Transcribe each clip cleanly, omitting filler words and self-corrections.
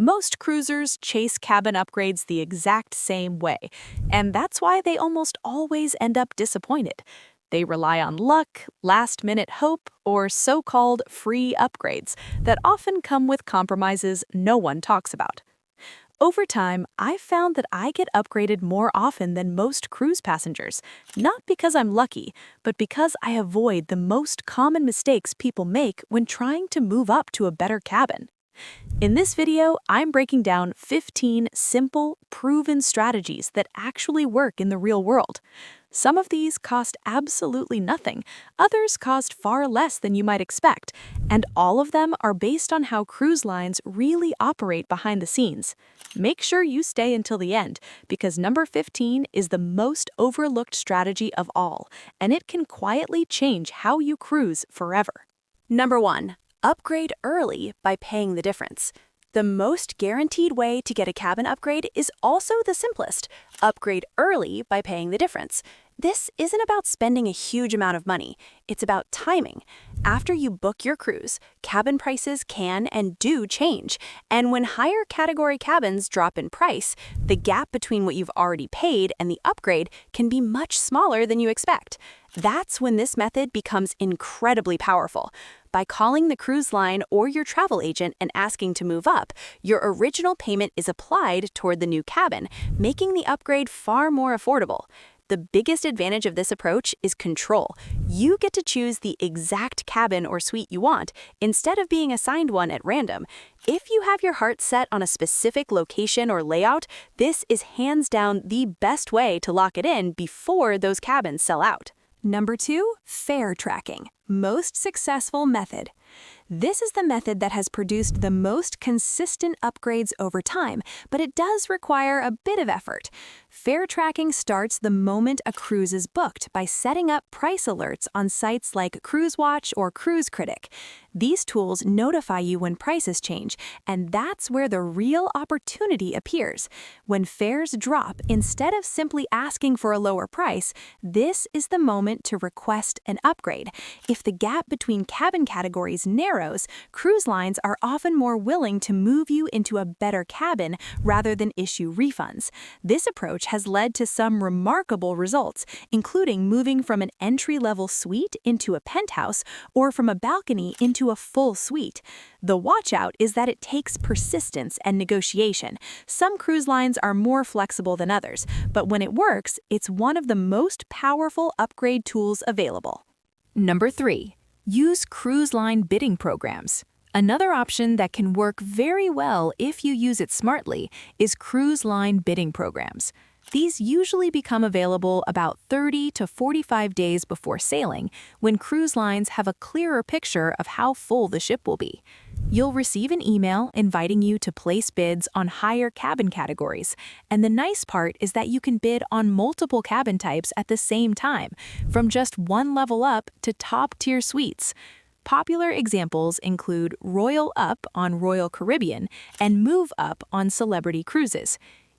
Most cruisers chase cabin upgrades the exact same way, and that's why they almost always end up disappointed. They rely on luck, last-minute hope, or so-called free upgrades that often come with compromises no one talks about. Over time, I've found that I get upgraded more often than most cruise passengers, not because I'm lucky, but because I avoid the most common mistakes people make when trying to move up to a better cabin. In this video, I'm breaking down 15 simple, proven strategies that actually work in the real world. Some of these cost absolutely nothing, others cost far less than you might expect, and all of them are based on how cruise lines really operate behind the scenes. Make sure you stay until the end, because number 15 is the most overlooked strategy of all, and it can quietly change how you cruise forever. Number 1. Upgrade early by paying the difference. The most guaranteed way to get a cabin upgrade is also the simplest. Upgrade early by paying the difference. This isn't about spending a huge amount of money. It's about timing. After you book your cruise, cabin prices can and do change. And when higher category cabins drop in price, the gap between what you've already paid and the upgrade can be much smaller than you expect. That's when this method becomes incredibly powerful. By calling the cruise line or your travel agent and asking to move up, your original payment is applied toward the new cabin, making the upgrade far more affordable. The biggest advantage of this approach is control. You get to choose the exact cabin or suite you want, instead of being assigned one at random. If you have your heart set on a specific location or layout, this is hands down the best way to lock it in before those cabins sell out. Number 2, fare tracking. Most successful method. This is the method that has produced the most consistent upgrades over time, but it does require a bit of effort. Fare tracking starts the moment a cruise is booked by setting up price alerts on sites like CruiseWatch or Cruise Critic. These tools notify you when prices change, and that's where the real opportunity appears. When fares drop, instead of simply asking for a lower price, this is the moment to request an upgrade. If the gap between cabin categories narrows, cruise lines are often more willing to move you into a better cabin rather than issue refunds. This approach has led to some remarkable results, including moving from an entry-level suite into a penthouse or from a balcony into a full suite. The watch-out is that it takes persistence and negotiation. Some cruise lines are more flexible than others, but when it works, it's one of the most powerful upgrade tools available. Number 3. Use cruise line bidding programs. Another option that can work very well if you use it smartly is cruise line bidding programs. These usually become available about 30 to 45 days before sailing, when cruise lines have a clearer picture of how full the ship will be. You'll receive an email inviting you to place bids on higher cabin categories, and the nice part is that you can bid on multiple cabin types at the same time, from just one level up to top-tier suites. Popular examples include Royal Up on Royal Caribbean and Move Up on Celebrity Cruises.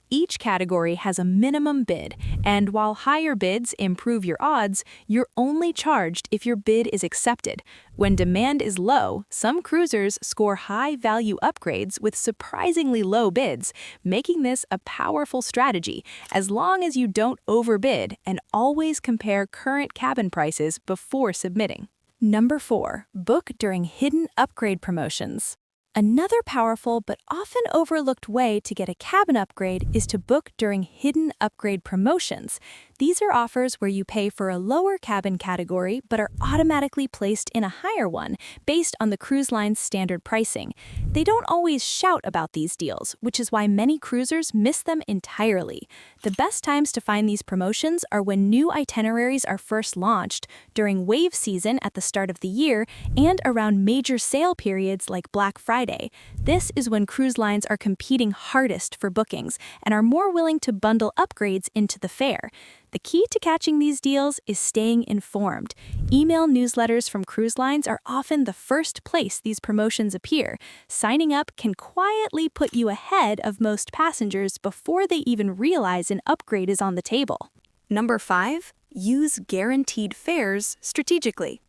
Each category has a minimum bid, and while higher bids improve your odds, you're only charged if your bid is accepted. When demand is low, some cruisers score high-value upgrades with surprisingly low bids, making this a powerful strategy as long as you don't overbid and always compare current cabin prices before submitting. Number 4. Book during hidden upgrade promotions. Another powerful but often overlooked way to get a cabin upgrade is to book during hidden upgrade promotions. These are offers where you pay for a lower cabin category but are automatically placed in a higher one based on the cruise line's standard pricing. They don't always shout about these deals, which is why many cruisers miss them entirely. The best times to find these promotions are when new itineraries are first launched, during wave season at the start of the year, and around major sale periods like Black Friday. This is when cruise lines are competing hardest for bookings and are more willing to bundle upgrades into the fare. The key to catching these deals is staying informed. Email newsletters from cruise lines are often the first place these promotions appear. Signing up can quietly put you ahead of most passengers before they even realize an upgrade is on the table. Number 5. Use guaranteed fares strategically.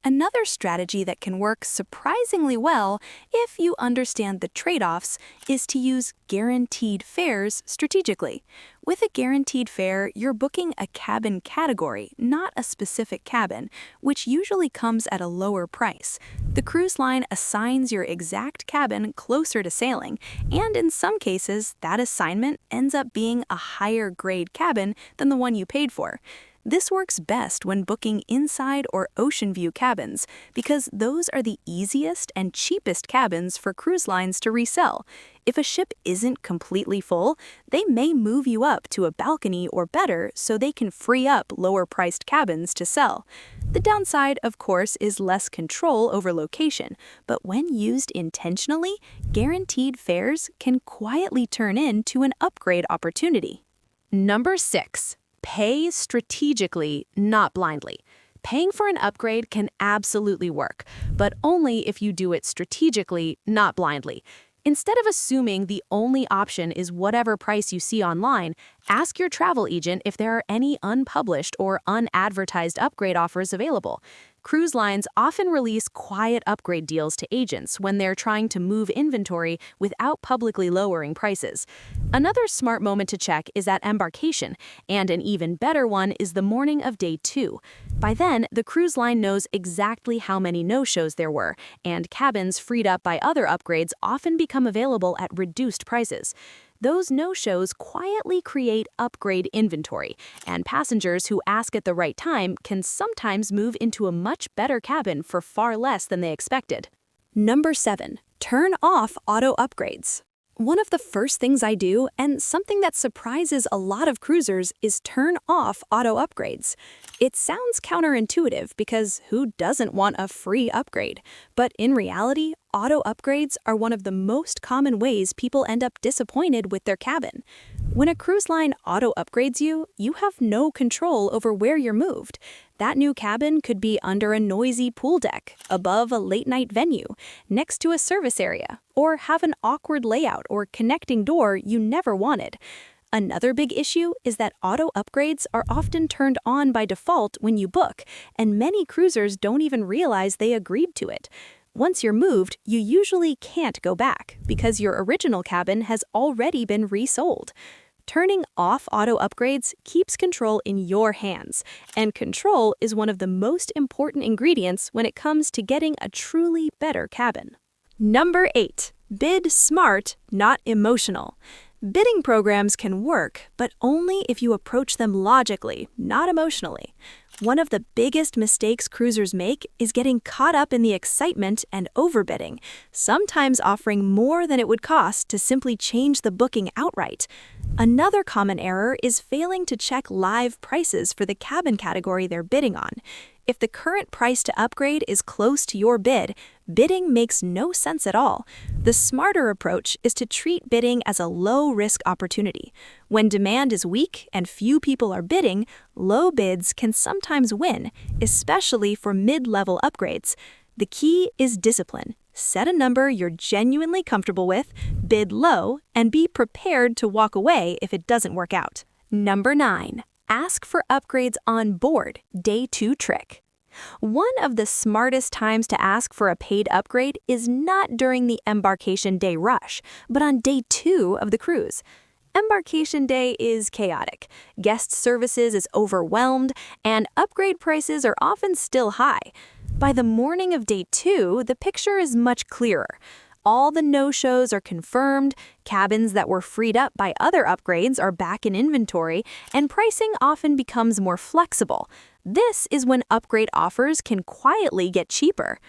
Another strategy that can work surprisingly well if you understand the trade-offs is to use guaranteed fares strategically. With a guaranteed fare, you're booking a cabin category, not a specific cabin, which usually comes at a lower price. The cruise line assigns your exact cabin closer to sailing, and in some cases, that assignment ends up being a higher grade cabin than the one you paid for. This works best when booking inside or ocean view cabins because those are the easiest and cheapest cabins for cruise lines to resell. If a ship isn't completely full, they may move you up to a balcony or better so they can free up lower-priced cabins to sell. The downside, of course, is less control over location, but when used intentionally, guaranteed fares can quietly turn into an upgrade opportunity. Number 6. Pay strategically, not blindly. Paying for an upgrade can absolutely work, but only if you do it strategically, not blindly. Instead of assuming the only option is whatever price you see online, ask your travel agent if there are any unpublished or unadvertised upgrade offers available. Cruise lines often release quiet upgrade deals to agents when they're trying to move inventory without publicly lowering prices. Another smart moment to check is at embarkation, and an even better one is the morning of day 2. By then, the cruise line knows exactly how many no-shows there were, and cabins freed up by other upgrades often become available at reduced prices. Those no-shows quietly create upgrade inventory, and passengers who ask at the right time can sometimes move into a much better cabin for far less than they expected. Number 7. Turn off auto upgrades. One of the first things I do, and something that surprises a lot of cruisers, is turn off auto upgrades. It sounds counterintuitive because who doesn't want a free upgrade? But in reality, auto upgrades are one of the most common ways people end up disappointed with their cabin. When a cruise line auto upgrades you, you have no control over where you're moved. That new cabin could be under a noisy pool deck, above a late-night venue, next to a service area, or have an awkward layout or connecting door you never wanted. Another big issue is that auto upgrades are often turned on by default when you book, and many cruisers don't even realize they agreed to it. Once you're moved, you usually can't go back because your original cabin has already been resold. Turning off auto upgrades keeps control in your hands, and control is one of the most important ingredients when it comes to getting a truly better cabin. Number 8. Bid smart, not emotional. Bidding programs can work, but only if you approach them logically, not emotionally. One of the biggest mistakes cruisers make is getting caught up in the excitement and overbidding, sometimes offering more than it would cost to simply change the booking outright. Another common error is failing to check live prices for the cabin category they're bidding on. If the current price to upgrade is close to your bid, bidding makes no sense at all. The smarter approach is to treat bidding as a low-risk opportunity. When demand is weak and few people are bidding, low bids can sometimes win, especially for mid-level upgrades. The key is discipline. Set a number you're genuinely comfortable with, bid low, and be prepared to walk away if it doesn't work out. Number 9. Ask for upgrades on board, day 2 trick. One of the smartest times to ask for a paid upgrade is not during the embarkation day rush, but on day 2 of the cruise. Embarkation day is chaotic, guest services is overwhelmed, and upgrade prices are often still high. By the morning of day 2, the picture is much clearer. All the no-shows are confirmed, cabins that were freed up by other upgrades are back in inventory, and pricing often becomes more flexible. This is when upgrade offers can quietly get cheaper.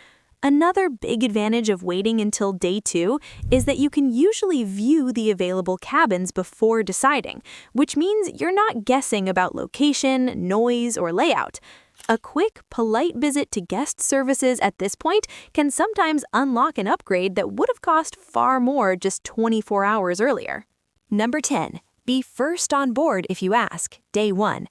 Another big advantage of waiting until day 2 is that you can usually view the available cabins before deciding, which means you're not guessing about location, noise, or layout. A quick, polite visit to guest services at this point can sometimes unlock an upgrade that would have cost far more just 24 hours earlier. Number 10. Be first on board if you ask, day 1.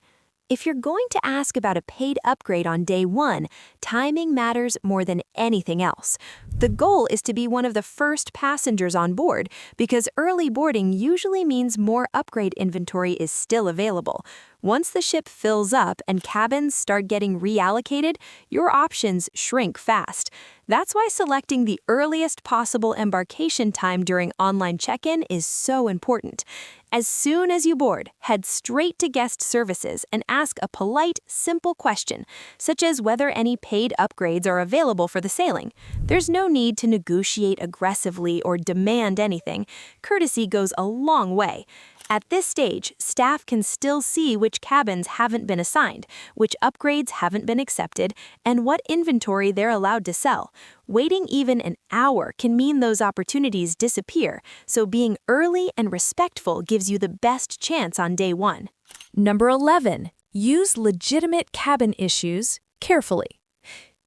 If you're going to ask about a paid upgrade on day one, timing matters more than anything else. The goal is to be one of the first passengers on board because early boarding usually means more upgrade inventory is still available. Once the ship fills up and cabins start getting reallocated, your options shrink fast. That's why selecting the earliest possible embarkation time during online check-in is so important. As soon as you board, head straight to guest services and ask a polite, simple question, such as whether any paid upgrades are available for the sailing. There's no need to negotiate aggressively or demand anything. Courtesy goes a long way. At this stage, staff can still see which cabins haven't been assigned, which upgrades haven't been accepted, and what inventory they're allowed to sell. Waiting even an hour can mean those opportunities disappear, so being early and respectful gives you the best chance on day one. Number 11. Use legitimate cabin issues carefully.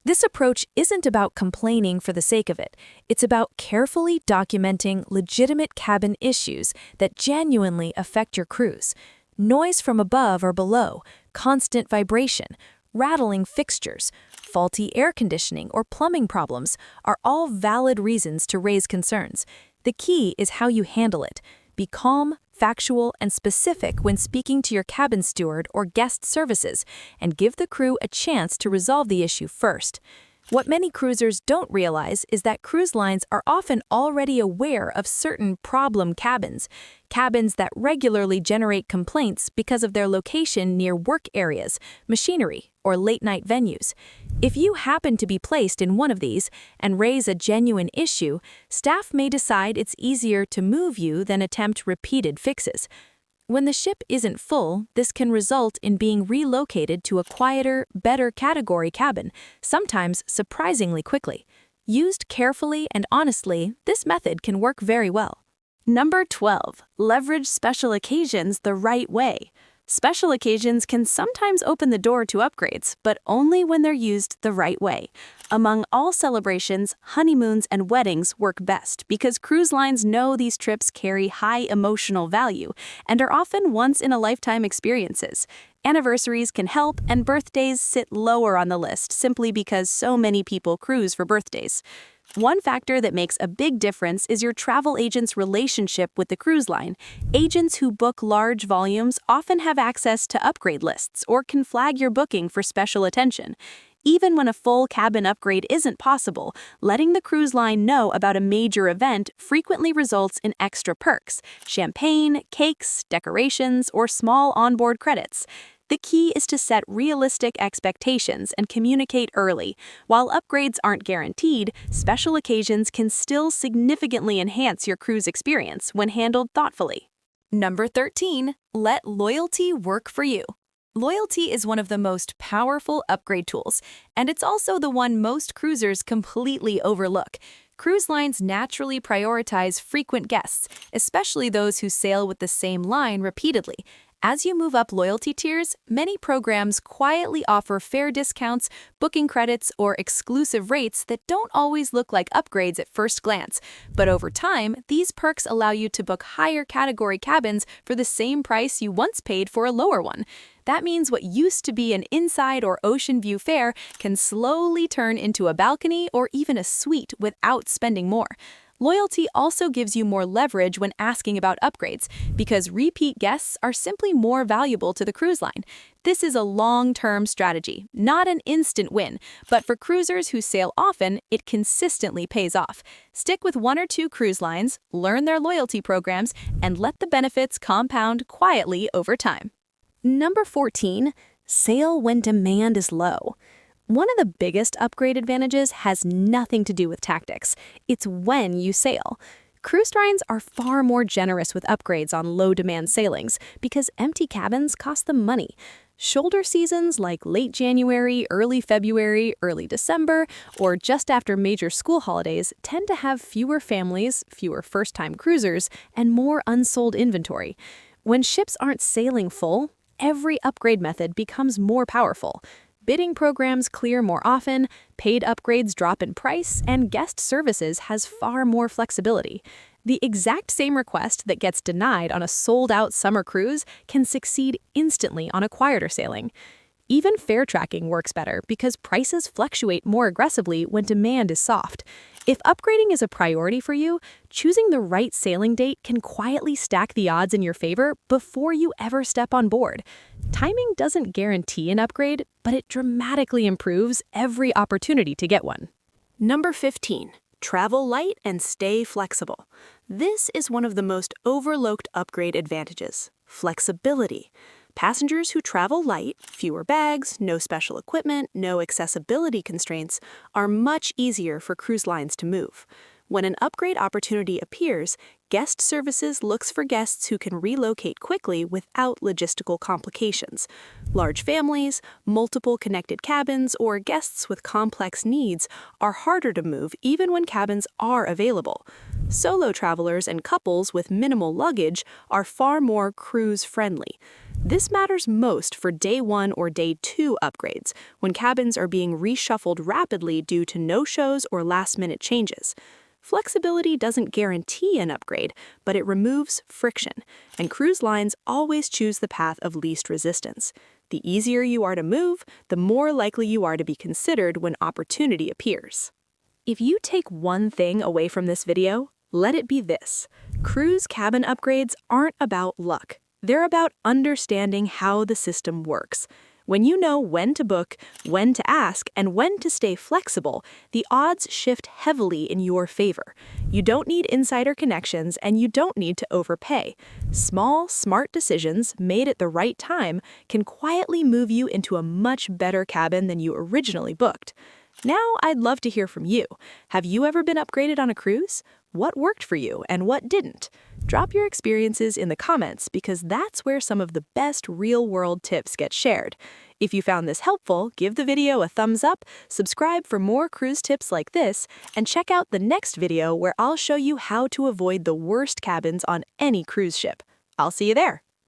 This approach isn't about complaining for the sake of it. It's about carefully documenting legitimate cabin issues that genuinely affect your cruise. Noise from above or below, constant vibration, rattling fixtures, faulty air conditioning, or plumbing problems are all valid reasons to raise concerns. The key is how you handle it. Be calm, factual, and specific when speaking to your cabin steward or guest services, and give the crew a chance to resolve the issue first. What many cruisers don't realize is that cruise lines are often already aware of certain problem cabins that regularly generate complaints because of their location near work areas, machinery, or late-night venues. If you happen to be placed in one of these and raise a genuine issue, staff may decide it's easier to move you than attempt repeated fixes. When the ship isn't full, this can result in being relocated to a quieter, better category cabin, sometimes surprisingly quickly. Used carefully and honestly, this method can work very well. Number 12. Leverage special occasions the right way. Special occasions can sometimes open the door to upgrades, but only when they're used the right way. Among all celebrations, honeymoons and weddings work best because cruise lines know these trips carry high emotional value and are often once-in-a-lifetime experiences. Anniversaries can help, and birthdays sit lower on the list simply because so many people cruise for birthdays. One factor that makes a big difference is your travel agent's relationship with the cruise line. Agents who book large volumes often have access to upgrade lists or can flag your booking for special attention. Even when a full cabin upgrade isn't possible, letting the cruise line know about a major event frequently results in extra perks: champagne, cakes, decorations, or small onboard credits. The key is to set realistic expectations and communicate early. While upgrades aren't guaranteed, special occasions can still significantly enhance your cruise experience when handled thoughtfully. Number 13. Let loyalty work for you. Loyalty is one of the most powerful upgrade tools, and it's also the one most cruisers completely overlook. Cruise lines naturally prioritize frequent guests, especially those who sail with the same line repeatedly. As you move up loyalty tiers, many programs quietly offer fair discounts, booking credits, or exclusive rates that don't always look like upgrades at first glance. But over time, these perks allow you to book higher category cabins for the same price you once paid for a lower one. That means what used to be an inside or ocean view fare can slowly turn into a balcony or even a suite without spending more. Loyalty also gives you more leverage when asking about upgrades, because repeat guests are simply more valuable to the cruise line. This is a long-term strategy, not an instant win, but for cruisers who sail often, it consistently pays off. Stick with one or two cruise lines, learn their loyalty programs, and let the benefits compound quietly over time. Number 14. Sail when demand is low. One of the biggest upgrade advantages has nothing to do with tactics. It's when you sail. Cruise lines are far more generous with upgrades on low-demand sailings because empty cabins cost them money. Shoulder seasons like late January, early February, early December, or just after major school holidays tend to have fewer families, fewer first-time cruisers, and more unsold inventory. When ships aren't sailing full, every upgrade method becomes more powerful. Bidding programs clear more often, paid upgrades drop in price, and guest services has far more flexibility. The exact same request that gets denied on a sold-out summer cruise can succeed instantly on a quieter sailing. Even fare tracking works better because prices fluctuate more aggressively when demand is soft. If upgrading is a priority for you, choosing the right sailing date can quietly stack the odds in your favor before you ever step on board. Timing doesn't guarantee an upgrade, but it dramatically improves every opportunity to get one. Number 15. Travel light and stay flexible. This is one of the most overlooked upgrade advantages: flexibility. Passengers who travel light, fewer bags, no special equipment, no accessibility constraints, are much easier for cruise lines to move. When an upgrade opportunity appears, guest services looks for guests who can relocate quickly without logistical complications. Large families, multiple connected cabins, or guests with complex needs are harder to move even when cabins are available. Solo travelers and couples with minimal luggage are far more cruise-friendly. This matters most for Day 1 or Day 2 upgrades, when cabins are being reshuffled rapidly due to no-shows or last-minute changes. Flexibility doesn't guarantee an upgrade, but it removes friction, and cruise lines always choose the path of least resistance. The easier you are to move, the more likely you are to be considered when opportunity appears. If you take one thing away from this video, let it be this: cruise cabin upgrades aren't about luck. They're about understanding how the system works. When you know when to book, when to ask, and when to stay flexible, the odds shift heavily in your favor. You don't need insider connections, and you don't need to overpay. Small, smart decisions made at the right time can quietly move you into a much better cabin than you originally booked. Now, I'd love to hear from you. Have you ever been upgraded on a cruise? What worked for you and what didn't? Drop your experiences in the comments because that's where some of the best real-world tips get shared. If you found this helpful, give the video a thumbs up, subscribe for more cruise tips like this, and check out the next video where I'll show you how to avoid the worst cabins on any cruise ship. I'll see you there.